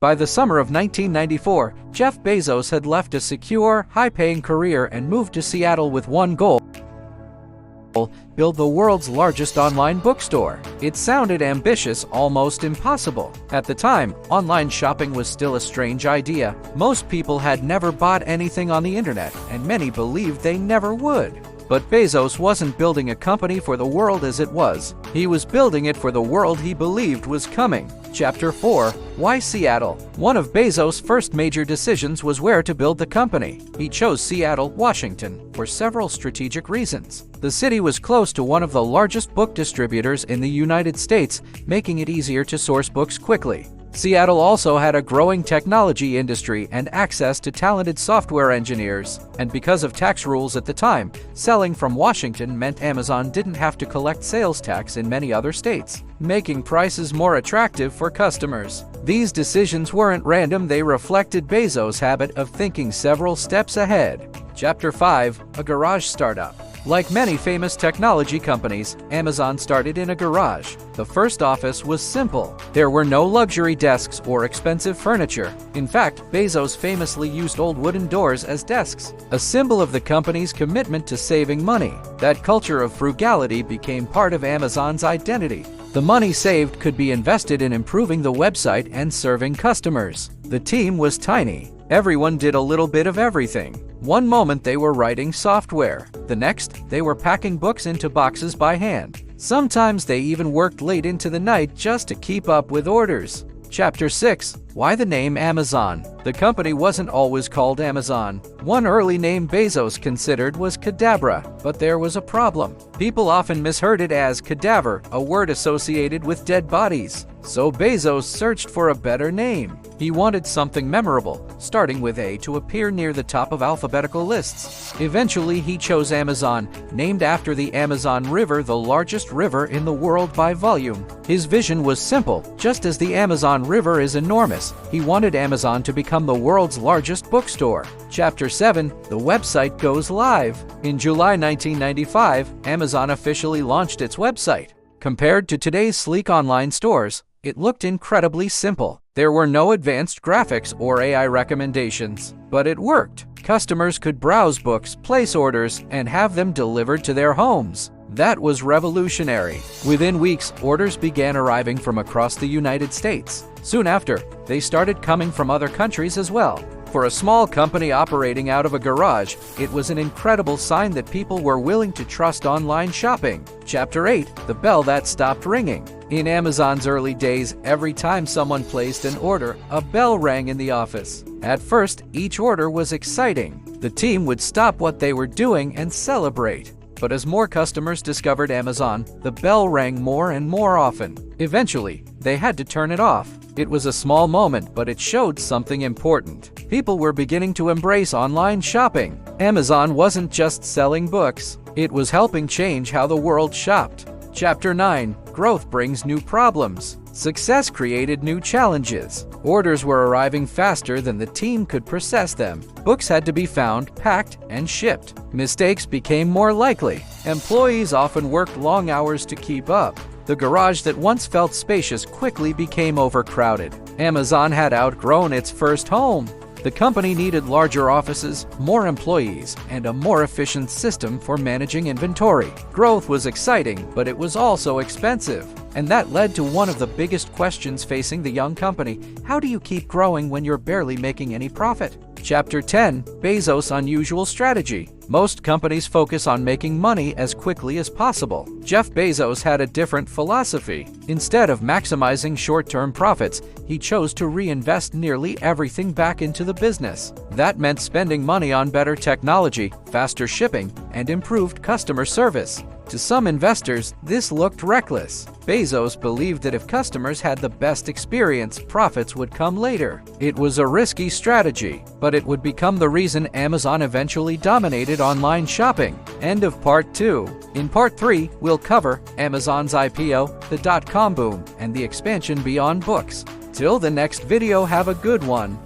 By the summer of 1994, Jeff Bezos had left a secure, high-paying career and moved to Seattle with one goal: build the world's largest online bookstore. It sounded ambitious, almost impossible. At the time, online shopping was still a strange idea. Most people had never bought anything on the internet, and many believed they never would. But Bezos wasn't building a company for the world as it was. He was building it for the world he believed was coming. Chapter 4: Why Seattle? One of Bezos' first major decisions was where to build the company. He chose Seattle, Washington, for several strategic reasons. The city was close to one of the largest book distributors in the United States, making it easier to source books quickly. Seattle also had a growing technology industry and access to talented software engineers. And because of tax rules at the time, selling from Washington meant Amazon didn't have to collect sales tax in many other states, making prices more attractive for customers. These decisions weren't random, they reflected Bezos' habit of thinking several steps ahead. Chapter 5: A garage startup. Like many famous technology companies, Amazon started in a garage. The first office was simple. There were no luxury desks or expensive furniture. In fact, Bezos famously used old wooden doors as desks, a symbol of the company's commitment to saving money. That culture of frugality became part of Amazon's identity. The money saved could be invested in improving the website and serving customers. The team was tiny. Everyone did a little bit of everything. One moment they were writing software. The next, they were packing books into boxes by hand. Sometimes they even worked late into the night just to keep up with orders. Chapter 6: Why the name Amazon? The company wasn't always called Amazon. One early name Bezos considered was Cadabra, but there was a problem. People often misheard it as cadaver, a word associated with dead bodies. So Bezos searched for a better name. He wanted something memorable, starting with A to appear near the top of alphabetical lists. Eventually, he chose Amazon, named after the Amazon River, the largest river in the world by volume. His vision was simple. Just as the Amazon River is enormous, he wanted Amazon to become the world's largest bookstore. Chapter 7: The website goes live. In July 1995, Amazon officially launched its website. Compared to today's sleek online stores, it looked incredibly simple. There were no advanced graphics or AI recommendations, but it worked. Customers could browse books, place orders, and have them delivered to their homes. That was revolutionary. Within weeks, orders began arriving from across the United States. Soon after, they started coming from other countries as well. For a small company operating out of a garage, it was an incredible sign that people were willing to trust online shopping. Chapter 8: The bell that stopped ringing. In Amazon's early days, every time someone placed an order, a bell rang in the office. At first, each order was exciting. The team would stop what they were doing and celebrate. But as more customers discovered Amazon, the bell rang more and more often. Eventually, they had to turn it off. It was a small moment, but it showed something important. People were beginning to embrace online shopping. Amazon wasn't just selling books, it was helping change how the world shopped. Chapter 9: Growth brings new problems. Success created new challenges. Orders were arriving faster than the team could process them. Books had to be found, packed, and shipped. Mistakes became more likely. Employees often worked long hours to keep up. The garage that once felt spacious quickly became overcrowded. Amazon had outgrown its first home. The company needed larger offices, more employees, and a more efficient system for managing inventory. Growth was exciting, but it was also expensive. And that led to one of the biggest questions facing the young company: how do you keep growing when you're barely making any profit? Chapter 10: Bezos' unusual strategy. Most companies focus on making money as quickly as possible. Jeff Bezos had a different philosophy. Instead of maximizing short-term profits, he chose to reinvest nearly everything back into the business. That meant spending money on better technology, faster shipping, and improved customer service. To some investors, this looked reckless. Bezos believed that if customers had the best experience, profits would come later. It was a risky strategy, but it would become the reason Amazon eventually dominated online shopping. End of Part 2. In Part 3, we'll cover Amazon's IPO, the dot-com boom, and the expansion beyond books. Till the next video, have a good one.